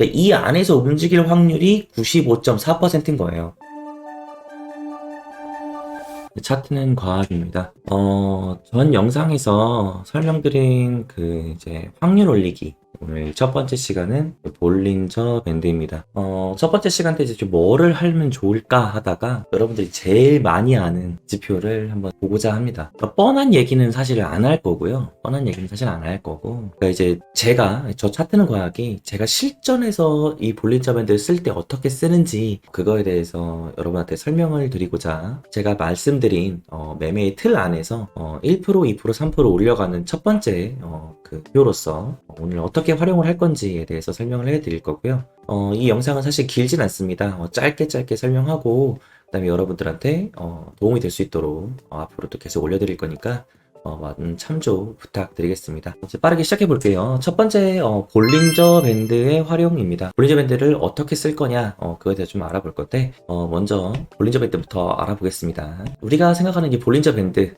그러니까 이 안에서 움직일 확률이 95.4%인 거예요. 차트는 과학입니다. 전 영상에서 설명드린 이제 확률 올리기. 오늘 첫 번째 시간은 볼린저 밴드입니다. 첫 번째 시간 때 이제 좀 뭐를 하면 좋을까 하다가 여러분들이 제일 많이 아는 지표를 한번 보고자 합니다. 뻔한 얘기는 사실 안 할 거고요. 뻔한 얘기는 사실 안 할 거고. 그러니까 이제 저 차트는 과학이 제가 실전에서 이 볼린저 밴드를 쓸 때 어떻게 쓰는지 그거에 대해서 여러분한테 설명을 드리고자 제가 말씀드린 매매의 틀 안에서 1%, 2%, 3% 올려가는 첫 번째 그 표로서 오늘 어떻게 활용을 할 건지에 대해서 설명을 해드릴 거고요. 이 영상은 사실 길진 않습니다. 짧게 설명하고 그다음에 여러분들한테 도움이 될 수 있도록 앞으로도 계속 올려드릴 거니까 많은 참조 부탁드리겠습니다. 이제 빠르게 시작해 볼게요. 첫 번째 볼린저 밴드의 활용입니다. 볼린저 밴드를 어떻게 쓸 거냐 그거에 대해서 좀 알아볼 건데 먼저 볼린저 밴드부터 알아보겠습니다. 우리가 생각하는 이 볼린저 밴드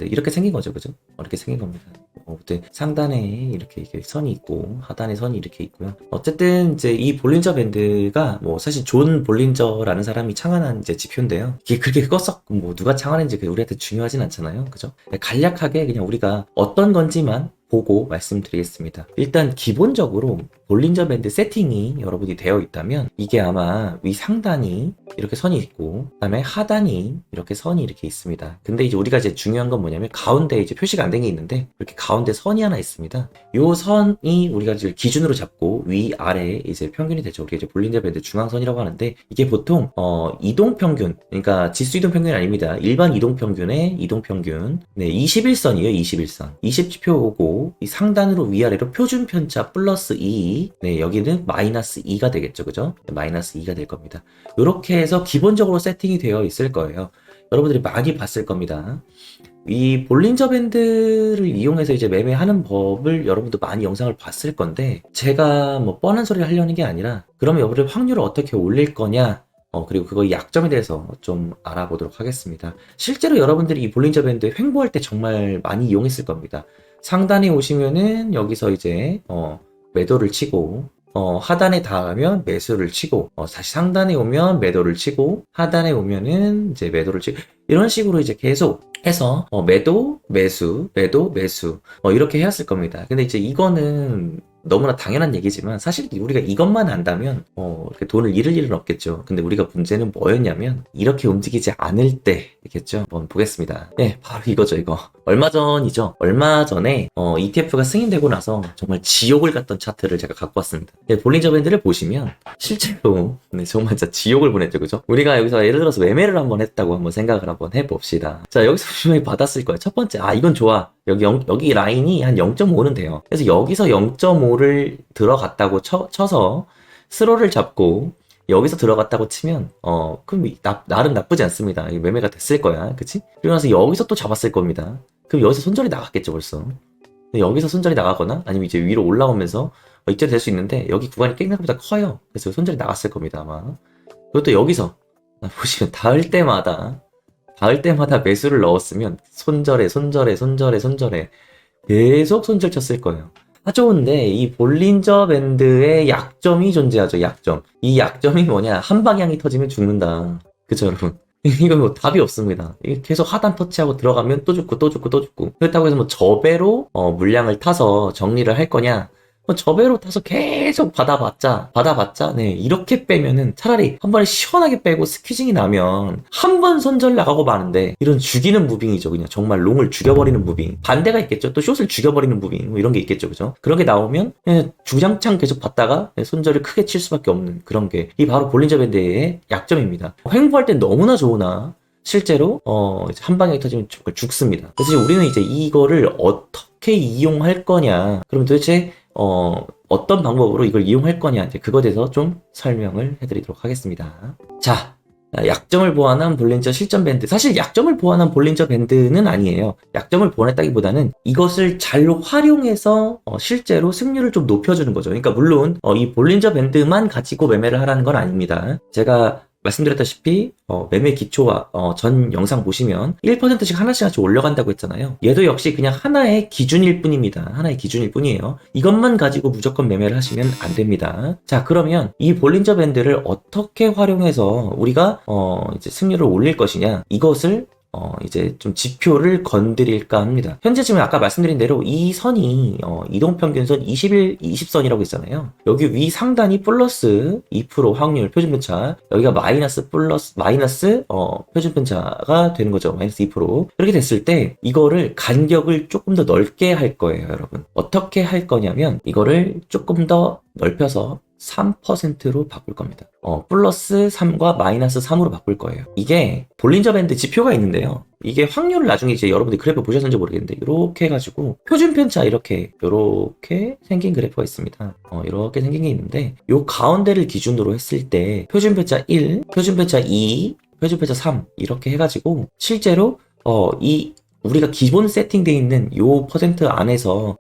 이렇게 생긴 거죠, 그죠? 이렇게 생긴 겁니다. 상단에 이렇게 선이 있고 하단에 선이 이렇게 있고요. 어쨌든 이제 이 볼린저 밴드가 사실 존 볼린저라는 사람이 창안한 이제 지표인데요. 이게 그렇게 껐었 누가 창안했는지 우리한테 중요하진 않잖아요, 그죠? 간략하게 그냥 우리가 어떤 건지만 보고 말씀드리겠습니다. 일단 기본적으로 볼린저 밴드 세팅이 여러분이 되어 있다면 이게 아마 위 상단이 이렇게 선이 있고 그다음에 하단이 이렇게 선이 이렇게 있습니다. 근데 이제 우리가 이제 중요한 건 뭐냐면 가운데 이제 표시가 안 된 게 있는데 이렇게 가운데 선이 하나 있습니다. 요 선이 우리가 이제 기준으로 잡고 위 아래 이제 평균이 되죠. 우리가 이제 볼린저 밴드 중앙선이라고 하는데 이게 보통 이동 평균, 그러니까 지수 이동 평균이 아닙니다. 일반 이동 평균의 이동 평균. 네, 21선이에요. 21선. 20지표고 이 상단으로 위아래로 표준 편차 플러스 2. 네, 여기는 마이너스 2가 되겠죠. 그죠? 마이너스 2가 될 겁니다. 이렇게 해서 기본적으로 세팅이 되어 있을 거예요. 여러분들이 많이 봤을 겁니다. 이 볼린저 밴드를 이용해서 이제 매매하는 법을 여러분도 많이 영상을 봤을 건데 제가 뻔한 소리를 하려는 게 아니라 그러면 여러분들 확률을 어떻게 올릴 거냐 그리고 그거 약점에 대해서 좀 알아보도록 하겠습니다. 실제로 여러분들이 이 볼린저 밴드 횡보할 때 정말 많이 이용했을 겁니다. 상단에 오시면은 여기서 이제 매도를 치고 하단에 닿으면 매수를 치고 다시 상단에 오면 매도를 치고 하단에 오면은 이제 매도를 치고 이런 식으로 이제 계속 해서 매도 매수 매도 매수 이렇게 해왔을 겁니다. 근데 이제 이거는 너무나 당연한 얘기지만 사실 우리가 이것만 안다면 이렇게 돈을 잃을 일은 없겠죠. 근데 우리가 문제는 뭐였냐면 이렇게 움직이지 않을 때겠죠. 한번 보겠습니다. 네, 바로 이거죠. 이거 얼마 전이죠. 얼마 전에 ETF가 승인되고 나서 정말 지옥을 갔던 차트를 제가 갖고 왔습니다. 네, 볼린저 밴드를 보시면 실제로 정말 진짜 지옥을 보냈죠. 그죠? 우리가 여기서 예를 들어서 매매를 한번 했다고 한번 생각을 한번 해봅시다. 자, 여기서 분명히 받았을 거예요. 첫 번째, 이건 좋아. 여기 라인이 한 0.5는 돼요. 그래서 여기서 0.5를 들어갔다고 쳐서 스로를 잡고 여기서 들어갔다고 치면 그럼 나름 나쁘지 않습니다. 매매가 됐을 거야. 그치? 그리고 나서 여기서 또 잡았을 겁니다. 그럼 여기서 손절이 나갔겠죠 벌써. 여기서 손절이 나가거나 아니면 이제 위로 올라오면서 이쯤 될 수 있는데 여기 구간이 생각보다 커요. 그래서 손절이 나갔을 겁니다 아마. 그리고 또 여기서 보시면 닿을 때마다 매수를 넣었으면 손절에 계속 손절 쳤을 거예요. 좋은데 이 볼린저 밴드의 약점이 존재하죠. 약점. 이 약점이 뭐냐? 한 방향이 터지면 죽는다. 그쵸 여러분? 이건 답이 없습니다. 계속 하단 터치하고 들어가면 또 죽고 그렇다고 해서 저배로 물량을 타서 정리를 할 거냐? 저배로 타서 계속 받아봤자 네 이렇게 빼면은 차라리 한 번에 시원하게 빼고 스퀴징이 나면 한 번 손절 나가고 마는데 이런 죽이는 무빙이죠. 그냥 정말 롱을 죽여버리는 무빙. 반대가 있겠죠. 또 숏을 죽여버리는 무빙 이런 게 있겠죠. 그죠? 그런 게 나오면 그냥 주장창 계속 받다가 손절을 크게 칠 수밖에 없는 그런 게 이 바로 볼린저 밴드의 약점입니다. 횡보할 땐 너무나 좋으나 실제로 이제 한 방향이 터지면 정말 죽습니다. 그래서 우리는 이제 이거를 어떻게 이용할 거냐? 그럼 도대체 어떤 방법으로 이걸 이용할 거냐 이제 그거에 대해서 좀 설명을 해드리도록 하겠습니다. 자, 약점을 보완한 볼린저 실전 밴드. 사실 약점을 보완한 볼린저 밴드는 아니에요. 약점을 보완했다기보다는 이것을 잘 활용해서 실제로 승률을 좀 높여주는 거죠. 그러니까 물론 이 볼린저 밴드만 가지고 매매를 하라는 건 아닙니다. 제가 말씀드렸다시피 매매 기초와 전 영상 보시면 1%씩 하나씩 올려간다고 했잖아요. 얘도 역시 그냥 하나의 기준일 뿐입니다. 하나의 기준일 뿐이에요. 이것만 가지고 무조건 매매를 하시면 안 됩니다. 자, 그러면 이 볼린저 밴드를 어떻게 활용해서 우리가 이제 승률을 올릴 것이냐, 이것을 이제 좀 지표를 건드릴까 합니다. 현재 지금 아까 말씀드린 대로 이 선이 이동평균선 20선이라고 했잖아요. 여기 위 상단이 플러스 2% 확률 표준편차, 여기가 마이너스 표준편차가 되는 거죠. 마이너스 2%. 이렇게 됐을 때 이거를 간격을 조금 더 넓게 할 거예요, 여러분. 어떻게 할 거냐면 이거를 조금 더 넓혀서 3%로 바꿀 겁니다. 플러스 3과 마이너스 3으로 바꿀 거예요. 이게 볼린저 밴드 지표가 있는데요. 이게 확률을 나중에 이제 여러분들이 그래프 보셨는지 모르겠는데 이렇게 해가지고 표준 편차 이렇게 생긴 그래프가 있습니다. 이렇게 생긴 게 있는데 요 가운데를 기준으로 했을 때 표준 편차 1, 표준 편차 2, 표준 편차 3 이렇게 해가지고 실제로 우리가 기본 세팅되어 있는 요 퍼센트 안에서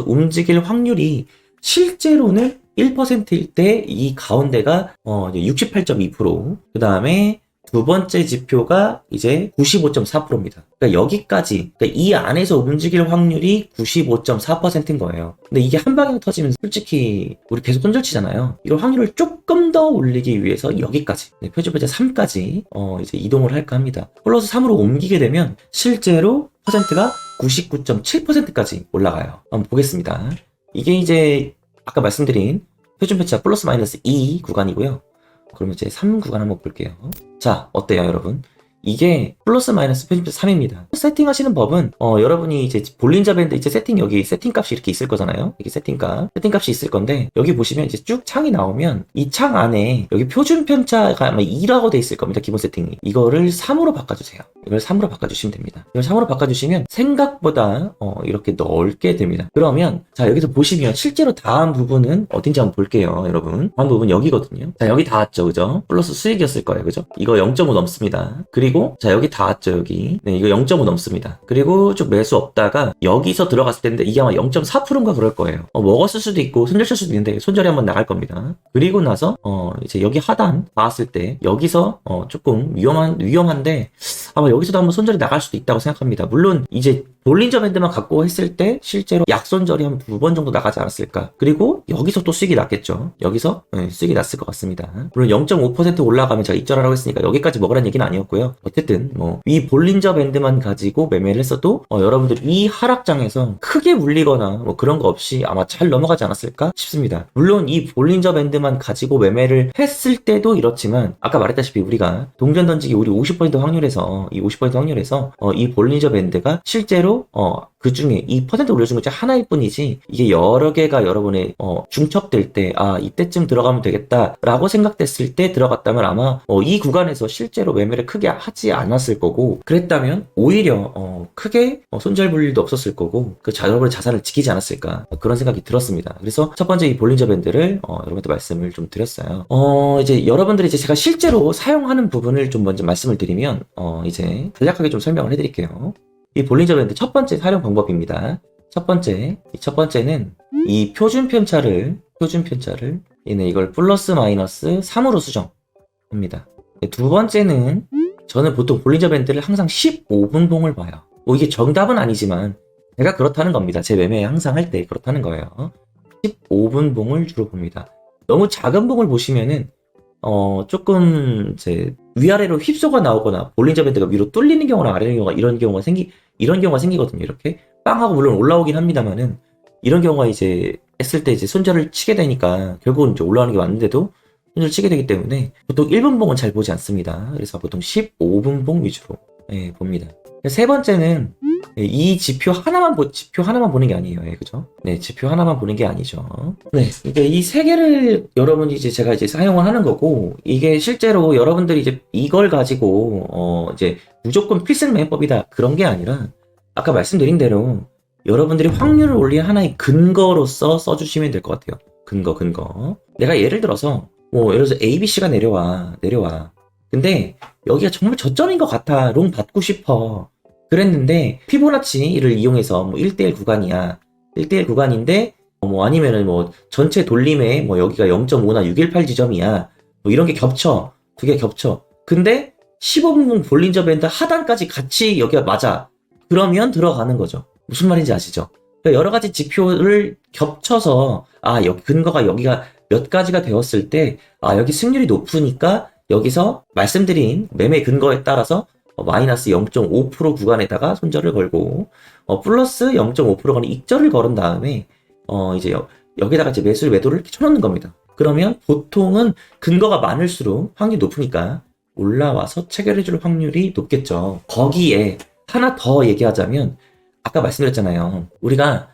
움직일 확률이 실제로는 1%일 때 이 가운데가 68.2%, 그 다음에 두 번째 지표가 이제 95.4%입니다. 그러니까 여기까지, 그러니까 이 안에서 움직일 확률이 95.4%인 거예요. 근데 이게 한 방향 터지면 솔직히 우리 계속 손절치잖아요. 이걸 확률을 조금 더 올리기 위해서 여기까지, 표준편차 3까지 이제 이동을 할까 합니다. 플러스 3으로 옮기게 되면 실제로 퍼센트가 99.7%까지 올라가요. 한번 보겠습니다. 이게 이제 아까 말씀드린 표준편차 플러스 마이너스 2 구간이고요. 그러면 이제 3 구간 한번 볼게요. 자, 어때요, 여러분? 이게 플러스 마이너스 표준편차 3입니다. 세팅하시는 법은 여러분이 이제 볼린저 밴드 이제 여기 세팅값이 이렇게 있을 거잖아요. 이게 세팅값이 있을 건데 여기 보시면 이제 쭉 창이 나오면 이 창 안에 여기 표준편차가 아마 2라고 돼 있을 겁니다. 기본 세팅이. 이거를 3으로 바꿔주세요. 이걸 3으로 바꿔주시면 됩니다. 이걸 3으로 바꿔주시면 생각보다 이렇게 넓게 됩니다. 그러면 자, 여기서 보시면 실제로 다음 부분은 어딘지 한번 볼게요, 여러분. 다음 부분 여기거든요. 자, 여기 닿았죠, 그죠? 플러스 수익이었을 거예요, 그죠? 이거 0.5 넘습니다. 그리고 자, 여기 닿았죠, 여기. 네, 이거 0.5 넘습니다. 그리고 쭉 매수 없다가 여기서 들어갔을 텐데 이게 아마 0.4%인가 그럴 거예요. 먹었을 수도 있고 손절 칠 수도 있는데 손절이 한번 나갈 겁니다. 그리고 나서 이제 여기 하단 닿았을 때 여기서 조금 위험한데 아마 여기서도 한번 손절이 나갈 수도 있다고 생각합니다. 물론 이제 볼린저 밴드만 갖고 했을 때 실제로 약손절이 한 2번 정도 나가지 않았을까. 그리고 여기서 또 수익이 났겠죠. 여기서 수익이 났을 것 같습니다. 물론 0.5% 올라가면 제가 입절하라고 했으니까 여기까지 먹으라는 얘기는 아니었고요. 어쨌든 이 볼린저 밴드만 가지고 매매를 했어도 여러분들 이 하락장에서 크게 물리거나 그런 거 없이 아마 잘 넘어가지 않았을까 싶습니다. 물론 이 볼린저 밴드만 가지고 매매를 했을 때도 이렇지만 아까 말했다시피 우리가 동전 던지기 우리 50% 확률에서 이 볼린저 밴드가 실제로 그 중에 이 퍼센트 올려준 것 중에 하나일 뿐이지 이게 여러 개가 여러분의 중첩될 때 이때쯤 들어가면 되겠다라고 생각됐을 때 들어갔다면 아마 이 구간에서 실제로 매매를 크게 하지 않았을 거고 그랬다면 오히려 크게 손절 볼 일도 없었을 거고 여러분의 자산을 지키지 않았을까 그런 생각이 들었습니다. 그래서 첫 번째 이 볼린저 밴드를 여러분한테 말씀을 좀 드렸어요. 이제 여러분들이 이제 제가 실제로 사용하는 부분을 좀 먼저 말씀을 드리면 이제 간략하게 좀 설명을 해드릴게요. 이 볼린저 밴드 첫 번째 활용 방법입니다. 첫 번째는 이 표준 편차를 이걸 플러스 마이너스 3으로 수정합니다. 두 번째는 저는 보통 볼린저 밴드를 항상 15분 봉을 봐요. 이게 정답은 아니지만 제가 그렇다는 겁니다. 제 매매 항상 할 때 그렇다는 거예요. 15분 봉을 주로 봅니다. 너무 작은 봉을 보시면은 조금 이제 위아래로 휩소가 나오거나 볼린저 밴드가 위로 뚫리는 경우나 아래는 경우가 이런 경우가 생기거든요. 이렇게 빵 하고 물론 올라오긴 합니다만은 이런 경우가 이제 했을 때 이제 손절을 치게 되니까 결국은 이제 올라오는 게 맞는데도 손절을 치게 되기 때문에 보통 1분 봉은 잘 보지 않습니다. 그래서 보통 15분 봉 위주로 봅니다. 세 번째는 이 지표 하나만 보는 게 아니에요. 그죠? 네, 지표 하나만 보는 게 아니죠. 네, 이게 이 세 개를 여러분이 이제 제가 이제 사용을 하는 거고, 이게 실제로 여러분들이 이제 이걸 가지고, 이제 무조건 필승 매매법이다. 그런 게 아니라, 아까 말씀드린 대로 여러분들이 확률을 올린 하나의 근거로서 써주시면 될 것 같아요. 근거. 내가 예를 들어서, 예를 들어서 ABC가 내려와. 근데 여기가 정말 저점인 것 같아. 롱 받고 싶어. 그랬는데 피보나치를 이용해서 1대1 구간이야. 1대1 구간인데 아니면은 전체 돌림에 여기가 0.5나 618 지점이야. 이런 게 겹쳐. 두 개 겹쳐. 근데 15분봉 볼린저 밴드 하단까지 같이 여기가 맞아. 그러면 들어가는 거죠. 무슨 말인지 아시죠? 그러니까 여러 가지 지표를 겹쳐서 여기 근거가 여기가 몇 가지가 되었을 때 여기 승률이 높으니까 여기서 말씀드린 매매 근거에 따라서 마이너스 0.5% 구간에다가 손절을 걸고 플러스 0.5%가는 익절을 걸은 다음에 이제 여기다가 이제 매도를 이렇게 쳐놓는 겁니다. 그러면 보통은 근거가 많을수록 확률이 높으니까 올라와서 체결해줄 확률이 높겠죠. 거기에 하나 더 얘기하자면 아까 말씀드렸잖아요. 우리가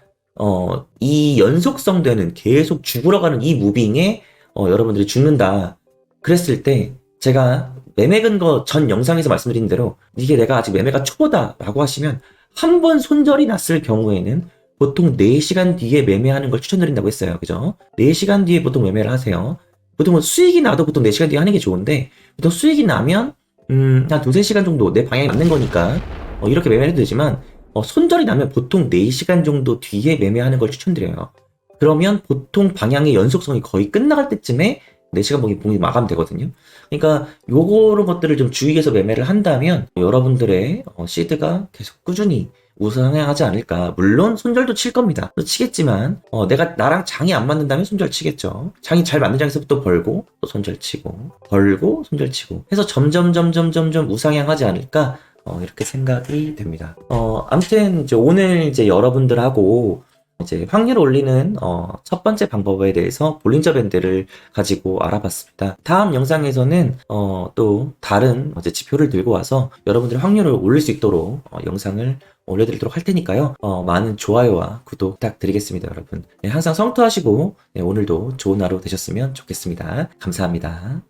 이 연속성 되는 계속 죽으러 가는 이 무빙에 여러분들이 죽는다. 그랬을 때 제가 매매 근거 전 영상에서 말씀드린 대로 이게 내가 아직 매매가 초보다 라고 하시면 한 번 손절이 났을 경우에는 보통 4시간 뒤에 매매하는 걸 추천드린다고 했어요. 그죠? 4시간 뒤에 보통 매매를 하세요. 보통은 수익이 나도 보통 4시간 뒤에 하는 게 좋은데 보통 수익이 나면 한 2-3시간 정도 내 방향에 맞는 거니까 이렇게 매매해도 되지만 손절이 나면 보통 4시간 정도 뒤에 매매하는 걸 추천드려요. 그러면 보통 방향의 연속성이 거의 끝나갈 때쯤에 4시간 봉이 마감되거든요. 그러니까 요런 것들을 좀 주의해서 매매를 한다면 여러분들의 시드가 계속 꾸준히 우상향하지 않을까. 물론 손절도 칠 겁니다. 또 치겠지만 내가 나랑 장이 안 맞는다면 손절 치겠죠. 장이 잘 맞는 장에서부터 벌고 또 손절 치고 벌고 손절 치고 해서 점점 우상향하지 않을까. 이렇게 생각이 됩니다. 아무튼 이제 오늘 이제 여러분들하고 이제 확률 올리는 첫 번째 방법에 대해서 볼린저 밴드를 가지고 알아봤습니다. 다음 영상에서는 또 다른 이제 지표를 들고 와서 여러분들의 확률을 올릴 수 있도록 영상을 올려드리도록 할 테니까요. 많은 좋아요와 구독 부탁드리겠습니다, 여러분. 네, 항상 성투하시고 오늘도 좋은 하루 되셨으면 좋겠습니다. 감사합니다.